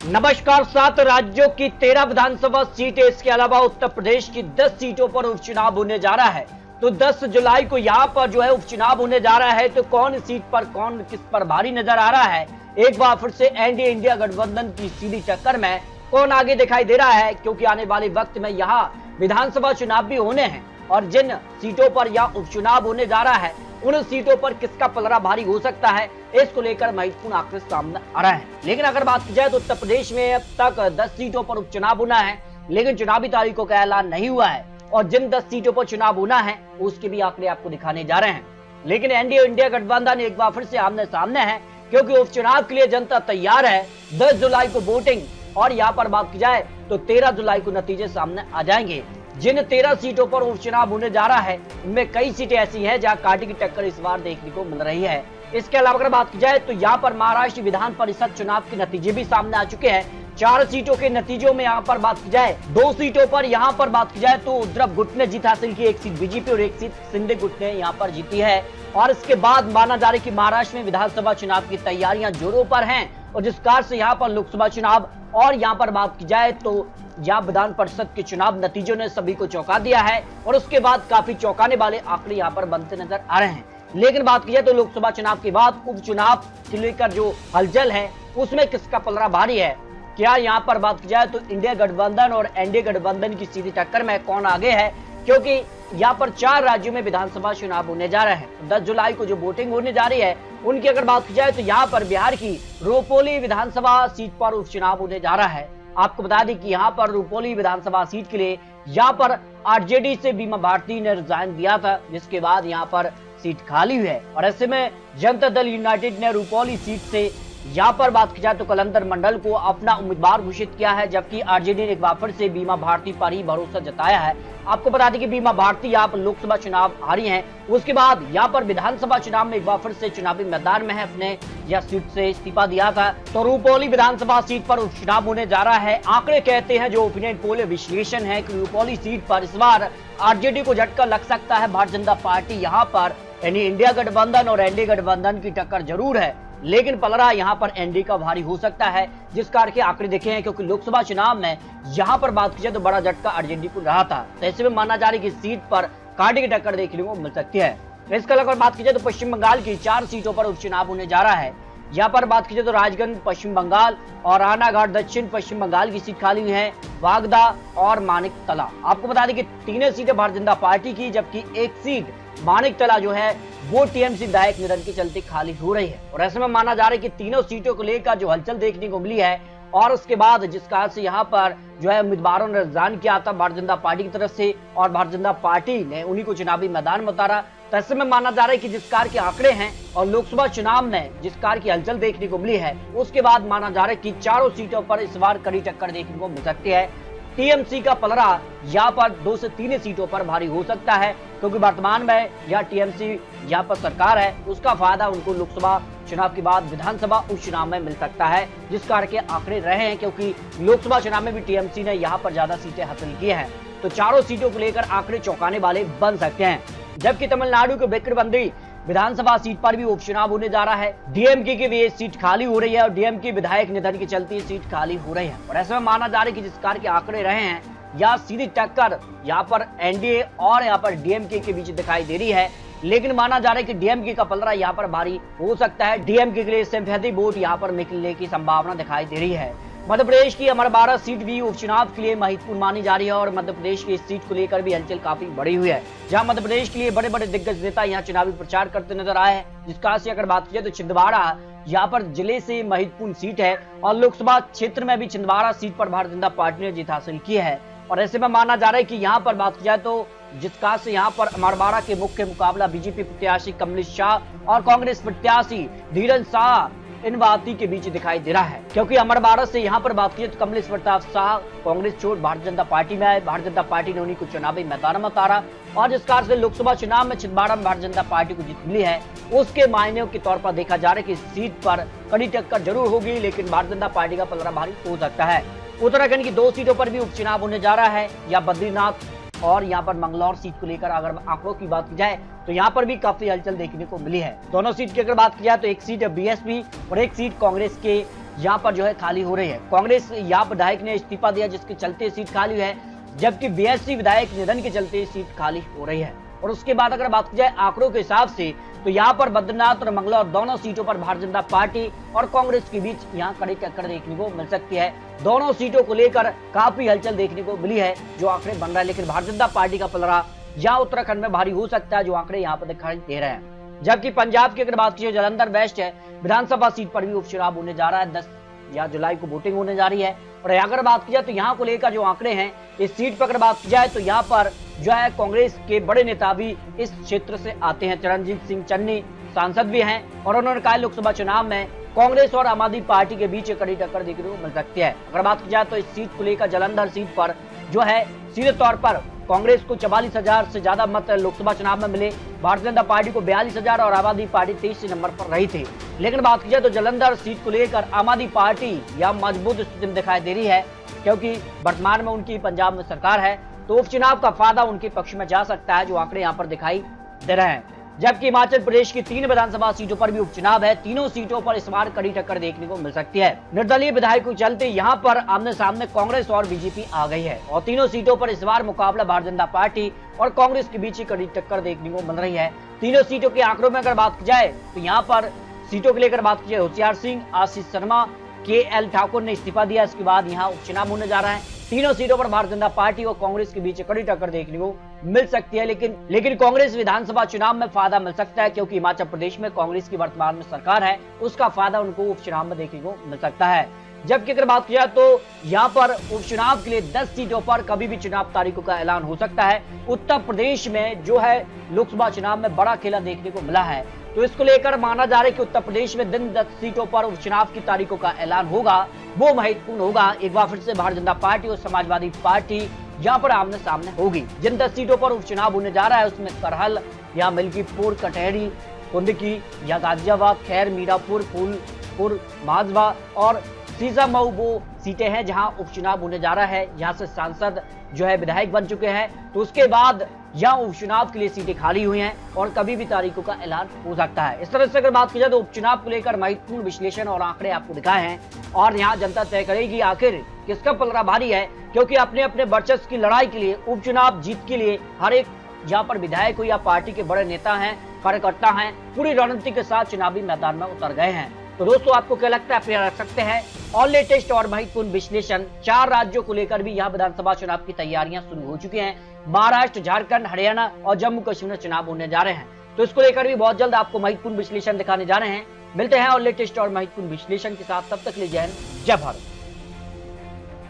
नमस्कार। 7 राज्यों की 13 विधानसभा सीटें, इसके अलावा उत्तर प्रदेश की 10 सीटों पर उपचुनाव होने जा रहा है। तो 10 जुलाई को यहां पर जो है उपचुनाव होने जा रहा है। तो कौन सीट पर कौन किस पर भारी नजर आ रहा है, एक बार फिर से एनडीए इंडिया गठबंधन की सीधी टक्कर में कौन आगे दिखाई दे रहा है, क्योंकि आने वाले वक्त में यहाँ विधानसभा चुनाव भी होने हैं और जिन सीटों पर यह उपचुनाव होने जा रहा है उन सीटों पर किसका पलड़ा भारी हो सकता है, इसको लेकर महत्वपूर्ण आंकड़े सामने आ रहे हैं। लेकिन अगर बात की जाए तो उत्तर प्रदेश में अब तक 10 सीटों पर उपचुनाव होना है, लेकिन चुनावी तारीखों का ऐलान नहीं हुआ है और जिन 10 सीटों पर चुनाव होना है उसके भी आंकड़े आपको दिखाने जा रहे हैं। लेकिन एनडीए इंडिया गठबंधन एक बार फिर से आमने सामने है, क्योंकि उपचुनाव के लिए जनता तैयार है। 10 जुलाई को वोटिंग और यहाँ पर बात की जाए तो 13 जुलाई को नतीजे सामने आ जाएंगे। जिन 13 सीटों पर उपचुनाव होने जा रहा है उनमें कई सीटें ऐसी हैं जहां कांटे की टक्कर इस बार देखने को मिल रही है। इसके अलावा अगर बात की जाए तो यहाँ पर महाराष्ट्र विधान परिषद चुनाव के नतीजे भी सामने आ चुके हैं। 4 सीटों के नतीजों में यहाँ पर बात की जाए, 2 सीटों पर यहाँ पर बात की जाए तो उद्धव गुट ने जीत हासिल की, 1 सीट बीजेपी और 1 सीट शिंदे गुट ने यहाँ पर जीती है। और इसके बाद माना जा रहा है कि महाराष्ट्र में विधानसभा चुनाव की तैयारियां जोरों पर हैं और जिस कार से यहाँ पर लोकसभा चुनाव और यहाँ पर बात की जाए तो यहाँ विधान परिषद के चुनाव नतीजों ने सभी को चौंका दिया है और उसके बाद काफी चौंकाने वाले आंकड़े यहाँ पर बनते नजर आ रहे हैं। लेकिन बात की जाए तो लोकसभा चुनाव के बाद उपचुनाव को लेकर जो हलचल है उसमें किसका पलड़ा भारी है, क्या यहाँ पर बात की जाए तो इंडिया गठबंधन और एनडीए गठबंधन की सीधी टक्कर में कौन आगे है, क्योंकि यहाँ पर 4 राज्यों में विधानसभा चुनाव होने जा रहे हैं। 10 जुलाई को जो वोटिंग होने जा रही है उनकी अगर बात की जाए तो यहाँ पर बिहार की रुपौली विधानसभा सीट पर उपचुनाव होने जा रहा है। आपको बता दें कि यहाँ पर रुपौली विधानसभा सीट के लिए यहाँ पर आरजेडी से बीमा भारती ने रिजाइन दिया था, जिसके बाद यहाँ पर सीट खाली हुई है और ऐसे में जनता दल यूनाइटेड ने रुपौली सीट से यहाँ पर बात की जाए तो कलंदर मंडल को अपना उम्मीदवार घोषित किया है, जबकि आरजेडी ने एक बार फिर से बीमा भारती पर ही भरोसा जताया है। आपको बता दें कि बीमा भारती यहाँ पर लोकसभा चुनाव हारी हैं, उसके बाद यहाँ पर विधानसभा चुनाव में एक बार फिर से चुनावी मैदान में है, अपने यह सीट से इस्तीफा दिया था। तो रुपौली विधानसभा सीट पर उपचुनाव होने जा रहा है। आंकड़े कहते हैं, जो ओपिनियन पोल विश्लेषण है कि रुपौली सीट पर इस बार आरजेडी को झटका लग सकता है। भारतीय जनता पार्टी यहाँ पर यानी इंडिया गठबंधन और एनडीए गठबंधन की टक्कर जरूर है, लेकिन पलड़ा यहाँ पर एनडीए का भारी हो सकता है, जिस कार के आंकड़े देखे हैं, क्योंकि लोकसभा चुनाव में यहाँ पर बात की जाए तो बड़ा झटका आरजेडी को रहा था। तो ऐसे में माना जा रहा है कि सीट पर कांटे की टक्कर देखने को मिल सकती है। इसके अलावा बात की जाए तो पश्चिम बंगाल की 4 सीटों पर उपचुनाव होने जा रहा है। यहाँ पर बात की जाए तो राजगंज पश्चिम बंगाल और रानाघाट दक्षिण पश्चिम बंगाल की सीट खाली हुई है, वागदा और मानिक तला। आपको बता दें कि 3 सीटें भारतीय जनता पार्टी की, जबकि 1 सीट मानिक तला जो है वो टीएमसी विधायक निधन के चलते खाली हो रही है। और ऐसे में माना जा रहा है कि तीनों सीटों को लेकर जो हलचल देखने को मिली है और उसके बाद जिस कारण से यहाँ पर जो है उम्मीदवारों ने रिजाइन किया था भारतीय जनता पार्टी की तरफ से और भारतीय जनता पार्टी ने उन्हीं को चुनावी मैदान में उतारा। तो ऐसे में माना जा रहा है कि जिस कार के आंकड़े हैं और लोकसभा चुनाव में जिस कार की हलचल देखने को मिली है उसके बाद माना जा रहा है कि 4 सीटों पर इस बार कड़ी टक्कर देखने को मिल सकती है। टीएमसी का पलड़ा यहाँ पर 2 से 3 सीटों पर भारी हो सकता है, क्योंकि वर्तमान में यह टीएमसी यहाँ पर सरकार है, उसका फायदा उनको लोकसभा चुनाव के बाद विधानसभा उपचुनाव में मिल सकता है, जिस कार के आंकड़े रहे हैं, क्योंकि लोकसभा चुनाव में भी टीएमसी ने यहाँ पर ज्यादा सीटें हासिल की हैं। तो 4 सीटों को लेकर आंकड़े चौंकाने वाले बन सकते हैं। जबकि तमिलनाडु के बिक्करबंदी विधानसभा सीट पर भी उपचुनाव होने जा रहा है। डीएमके की भी एक सीट खाली हो रही है और डीएमके विधायक निधन के चलते सीट खाली हो रही है। और ऐसे में माना जा रहा है कि जिस कार के आंकड़े रहे हैं या सीधी टक्कर यहाँ पर एनडीए और यहाँ पर डीएमके के बीच दिखाई दे रही है, लेकिन माना जा रहा है कि डीएमके का पलड़ा यहाँ पर भारी हो सकता है। डीएमके के लिए सिंपैथी वोट यहाँ पर निकलने की संभावना दिखाई दे रही है। मध्य प्रदेश की अमरवाड़ा सीट भी उपचुनाव के लिए महत्वपूर्ण मानी जा रही है और मध्य प्रदेश की इस सीट को लेकर भी हलचल काफी बढ़ी हुई है, जहां मध्य प्रदेश के लिए बड़े बड़े दिग्गज नेता यहां चुनावी प्रचार करते नजर आए हैं। जिसका से अगर बात की जाए तो छिंदवाड़ा यहाँ पर जिले से महत्वपूर्ण सीट है और लोकसभा क्षेत्र में भी छिंदवाड़ा सीट पर भारतीय जनता पार्टी ने जीत हासिल की है। और ऐसे में माना जा रहा है कि यहाँ पर बात की जाए तो जिसका से यहाँ पर अमरवाड़ा के मुख्य मुकाबला बीजेपी प्रत्याशी कमलेश शाह और कांग्रेस प्रत्याशी धीरज शाह इन बाती के बीच दिखाई दे रहा है, क्योंकि अमरवाड़ा से यहाँ पर बात की तो कमलेश प्रताप शाह कांग्रेस छोड़ भारतीय जनता पार्टी में आए। भारतीय जनता पार्टी ने उन्हीं को चुनावी मैदान में उतारा और जिस कारण से लोकसभा चुनाव में छिंदवाड़ा में भारतीय जनता पार्टी को जीत मिली है, उसके मायने के तौर पर देखा जा रहा है कि इस सीट पर कड़ी टक्कर जरूर होगी, लेकिन भारतीय जनता पार्टी का पलड़ा भारी हो सकता है। उत्तराखंड की 2 सीटों पर भी उपचुनाव होने जा रहा है, या बद्रीनाथ और यहाँ पर मंगलौर सीट को लेकर अगर आंकड़ों की बात की जाए तो यहाँ पर भी काफी हलचल देखने को मिली है। दोनों सीट की अगर बात की जाए तो एक सीट बीएसपी और एक सीट कांग्रेस के यहाँ पर जो है खाली हो रही है। कांग्रेस यहाँ विधायक ने इस्तीफा दिया जिसके चलते सीट खाली है, जबकि बीएसपी विधायक निधन के चलते सीट खाली हो रही है। और उसके बाद अगर बात की जाए आंकड़ों के हिसाब से तो यहाँ पर बद्रीनाथ और मंगलौर दोनों सीटों पर भारतीय जनता पार्टी और कांग्रेस के बीच यहाँ कड़ी टक्कर देखने को मिल सकती है। दोनों सीटों को लेकर काफी हलचल देखने को मिली है, जो आंकड़े बन रहा है। लेकिन भारतीय जनता पार्टी का पलड़ा यहाँ उत्तराखंड में भारी हो सकता है, जो आंकड़े यहाँ पर दिखाई दे रहे हैं। जबकि पंजाब की अगर बात की जाए जालंधर वेस्ट है, विधानसभा सीट पर भी उपचुनाव होने जा रहा है। 10 जुलाई को वोटिंग होने जा रही है। और अगर बात की जाए तो यहाँ को लेकर जो आंकड़े हैं, इस सीट पर अगर बात की जाए तो यहाँ पर जो है कांग्रेस के बड़े नेता भी इस क्षेत्र से आते हैं। चरणजीत सिंह चन्नी सांसद भी हैं और उन्होंने कहा लोकसभा चुनाव में कांग्रेस और आम आदमी पार्टी के बीच कड़ी टक्कर देखने को मिल सकती है। अगर बात की जाए तो इस सीट को लेकर जालंधर सीट पर जो है सीधे तौर पर कांग्रेस को 44,000 से ज्यादा मत लोकसभा चुनाव में मिले, भारतीय जनता पार्टी को 42,000 और आम आदमी पार्टी 23 नंबर पर रही थी। लेकिन बात की जाए तो जालंधर सीट को लेकर आम आदमी पार्टी या मजबूत स्थिति में दिखाई दे रही है, क्योंकि वर्तमान में उनकी पंजाब में सरकार है, तो उपचुनाव का फायदा उनके पक्ष में जा सकता है, जो आंकड़े यहाँ पर दिखाई दे रहे हैं। जबकि हिमाचल प्रदेश की 3 विधानसभा सीटों पर भी उपचुनाव है। तीनों सीटों पर इस बार कड़ी टक्कर देखने को मिल सकती है। निर्दलीय विधायकों के चलते यहाँ पर आमने सामने कांग्रेस और बीजेपी आ गई है और तीनों सीटों पर इस बार मुकाबला भारतीय जनता पार्टी और कांग्रेस के बीच कड़ी टक्कर देखने को मिल रही है। तीनों सीटों के आंकड़ों में अगर बात की जाए तो यहाँ पर सीटों को लेकर बात की जाए, होशियार सिंह, आशीष शर्मा, KL ठाकुर ने इस्तीफा दिया। इसके बाद यहाँ उपचुनाव होने जा रहा है। तीनों सीटों पर भारतीय जनता पार्टी और कांग्रेस के बीच कड़ी टक्कर देखने को मिल सकती है। लेकिन कांग्रेस विधानसभा चुनाव में फायदा मिल सकता है, क्योंकि हिमाचल प्रदेश में कांग्रेस की वर्तमान में सरकार है, उसका फायदा उनको उपचुनाव में देखने को मिल सकता है। जबकि अगर बात की जाए तो यहाँ पर उपचुनाव के लिए 10 सीटों पर कभी भी चुनाव तारीखों का ऐलान हो सकता है। उत्तर प्रदेश में जो है लोकसभा चुनाव में बड़ा खेला देखने को मिला है, तो इसको लेकर माना जा रहा है कि उत्तर प्रदेश में 10 सीटों पर उपचुनाव की तारीखों का ऐलान होगा, वो महत्वपूर्ण होगा। एक बार फिर से भारतीय जनता पार्टी और समाजवादी पार्टी यहाँ पर आमने सामने होगी। जिन 10 सीटों पर उपचुनाव होने जा रहा है उसमें करहल या मिल्कीपुर, कटहरी, कुंदकी या गाजियाबाद, खैर, मीरापुर, फूलपुर, माजवा और सीजामऊ वो सीटें हैं जहां उपचुनाव होने जा रहा है। यहां से सांसद जो है विधायक बन चुके हैं, तो उसके बाद यहाँ उपचुनाव के लिए सीटें खाली हुई हैं और कभी भी तारीखों का ऐलान हो सकता है। इस तरह से अगर बात की जाए तो उपचुनाव को लेकर महत्वपूर्ण विश्लेषण और आंकड़े आपको दिखाए हैं और यहाँ जनता तय करेगी आखिर किसका पलड़ा भारी है, क्योंकि अपने अपने वर्चस्व की लड़ाई के लिए, उपचुनाव जीत के लिए हर एक यहाँ पर विधायक हो या पार्टी के बड़े नेता हैं, कार्यकर्ता हैं, पूरी रणनीति के साथ चुनावी मैदान में उतर गए हैं। तो दोस्तों आपको क्या लगता है, अपने रख सकते हैं। और लेटेस्ट और महत्वपूर्ण विश्लेषण 4 राज्यों को लेकर भी यहाँ विधानसभा चुनाव की तैयारियां शुरू हो चुकी हैं। महाराष्ट्र, झारखंड, हरियाणा और जम्मू कश्मीर में चुनाव होने जा रहे हैं, तो इसको लेकर भी बहुत जल्द आपको महत्वपूर्ण विश्लेषण दिखाने जा रहे हैं। मिलते हैं और लेटेस्ट और महत्वपूर्ण विश्लेषण के साथ, तब तक के लिए जय हिंद, जय भारत।